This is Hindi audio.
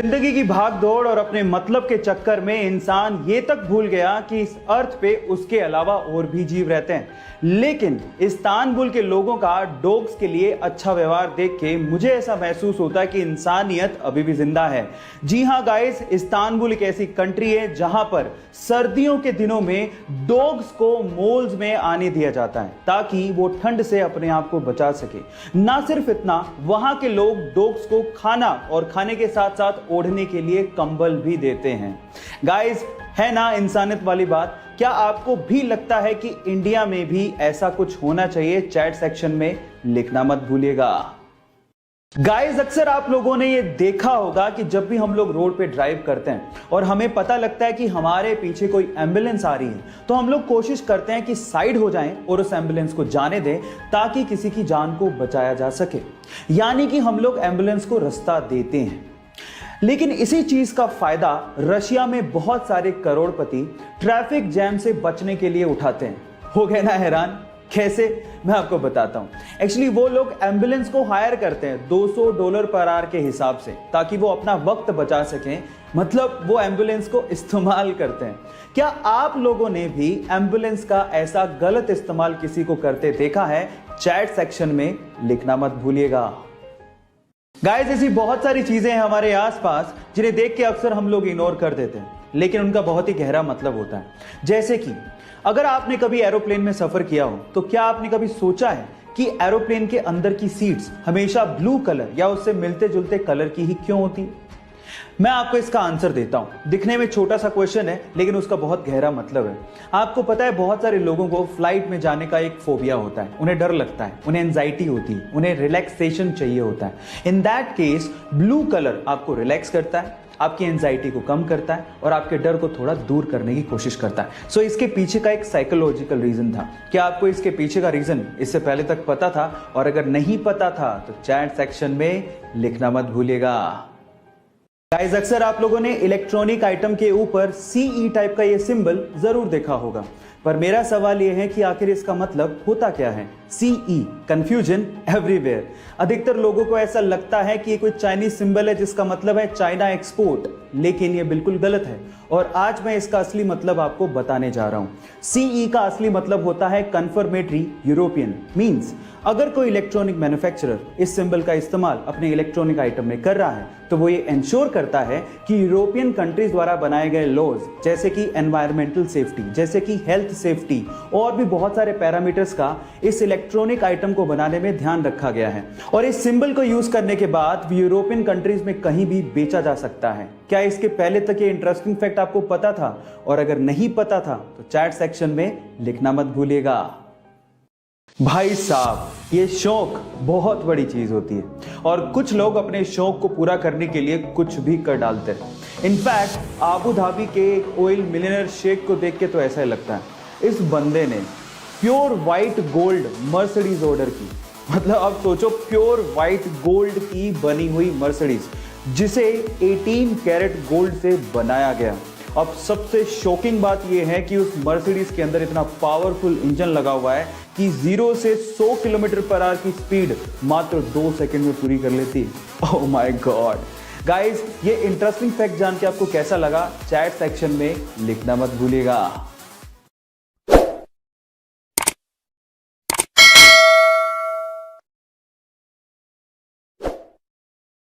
जिंदगी की भाग दौड़ और अपने मतलब के चक्कर में इंसान ये तक भूल गया कि इस अर्थ पे उसके अलावा और भी जीव रहते हैं। लेकिन इस्तांबुल के लोगों का डॉग्स के लिए अच्छा व्यवहार देख के मुझे ऐसा महसूस होता है कि इंसानियत अभी भी जिंदा है। जी हाँ गाइस, इस्तांबुल एक ऐसी कंट्री है जहां पर सर्दियों के दिनों में डॉग्स को मॉल्स में आने दिया जाता है ताकि वो ठंड से अपने आप को बचा सके। ना सिर्फ इतना, वहां के लोग डॉग्स को खाना और खाने के साथ साथ ओढ़ने के लिए कंबल भी देते हैं। गाइस, है ना इंसानियत वाली बात? क्या आपको भी लगता है कि इंडिया में भी ऐसा कुछ होना चाहिए? चैट सेक्शन में लिखना मत भूलिएगा। गाइस, अक्सर आप लोगों ने ये देखा होगा कि जब भी हम लोग रोड पे ड्राइव करते हैं और हमें पता लगता है कि हमारे पीछे कोई एम्बुलेंस आ रही है, तो हम लोग कोशिश करते हैं कि साइड हो जाएं और उस एम्बुलेंस को जाने दें ताकि किसी की जान को बचाया जा सके। यानी कि हम लोग एम्बुलेंस को रास्ता देते हैं। लेकिन इसी चीज का फायदा रशिया में बहुत सारे करोड़पति ट्रैफिक जैम से बचने के लिए उठाते हैं। हो गए ना हैरान? कैसे? मैं आपको बताता हूं। एक्चुअली वो लोग एम्बुलेंस को हायर करते हैं $200 पर आवर के हिसाब से, ताकि वो अपना वक्त बचा सकें। मतलब वो एम्बुलेंस को इस्तेमाल करते हैं। क्या आप लोगों ने भी एम्बुलेंस का ऐसा गलत इस्तेमाल किसी को करते देखा है? चैट सेक्शन में लिखना मत भूलिएगा। गाइस, ऐसी बहुत सारी चीजें हैं हमारे आसपास जिन्हें देख के अक्सर हम लोग इग्नोर कर देते हैं, लेकिन उनका बहुत ही गहरा मतलब होता है। जैसे कि अगर आपने कभी एरोप्लेन में सफर किया हो, तो क्या आपने कभी सोचा है कि एरोप्लेन के अंदर की सीट्स हमेशा ब्लू कलर या उससे मिलते जुलते कलर की ही क्यों होती? मैं आपको इसका आंसर देता हूं। दिखने में छोटा सा क्वेश्चन है, लेकिन उसका बहुत गहरा मतलब है। आपको पता है, बहुत सारे लोगों को फ्लाइट में जाने का एक फोबिया होता है। उन्हें डर लगता है, उन्हें एंजाइटी होती है, उन्हें रिलैक्सेशन चाहिए होता है। In that case blue colour आपको रिलैक्स करता है, आपकी एंजाइटी को कम करता है और आपके डर को थोड़ा दूर करने की कोशिश करता है। सो इसके पीछे का एक साइकोलॉजिकल रीजन था। क्या आपको इसके पीछे का रीजन इससे पहले तक पता था? और अगर नहीं पता था तो चैट सेक्शन में लिखना मत भूलिएगा। गाइस, अक्सर आप लोगों ने इलेक्ट्रॉनिक आइटम के ऊपर CE टाइप का ये सिंबल जरूर देखा होगा, पर मेरा सवाल ये है कि आखिर इसका मतलब होता क्या है? CE, confusion everywhere. अधिकतर लोगों को ऐसा लगता है कि ये कोई चाइनीज सिंबल है जिसका मतलब है चाइना एक्सपोर्ट, लेकिन ये बिल्कुल गलत है और आज मैं इसका असली मतलब आपको बताने जा रहा हूं। CE का असली मतलब होता है कन्फर्मेटरी यूरोपियन। मींस अगर कोई इलेक्ट्रॉनिक मैन्युफैक्चरर इस सिंबल का इस्तेमाल अपने इलेक्ट्रॉनिक आइटम में कर रहा है, तो वो ये इंश्योर करता है कि यूरोपियन कंट्रीज द्वारा बनाए गए लॉज, जैसे कि एनवायरमेंटल सेफ्टी, जैसे कि हेल्थ सेफ्टी और भी बहुत सारे पैरामीटर्स का इस इलेक्ट्रॉनिक आइटम को बनाने में ध्यान रखा गया है। और इस सिंबल को यूज करने के बाद यूरोपियन कंट्रीज में कहीं भी बेचा जा सकता है। क्या इसके पहले तक ये इंटरेस्टिंग फैक्ट आपको पता था? और अगर नहीं पता था तो चैट सेक्शन में लिखना मत भूलिएगा। भाई साहब, ये शौक बहुत बड़ी चीज होती है और कुछ लोग अपने शौक को पूरा करने के लिए कुछ भी कर डालते हैं। इनफैक्ट आबू धाबी के एक ऑयल मिलियनर शेख को देख के तो ऐसा लगता है इस बंदे ने pure white gold Mercedes order की। मतलब अब सोचो, प्योर व्हाइट गोल्ड की बनी हुई मर्सिडीज, जिसे 18 कैरेट गोल्ड से बनाया गया। अब सबसे शॉकिंग बात यह है कि उस मर्सिडीज के अंदर इतना पावरफुल इंजन लगा हुआ है कि 0 से 100 किलोमीटर पर आवर की स्पीड मात्र 2 सेकंड में पूरी कर लेती है। Oh my God. गाइस, ये इंटरेस्टिंग फैक्ट जान के आपको कैसा लगा? चैट सेक्शन में लिखना मत भूलिएगा।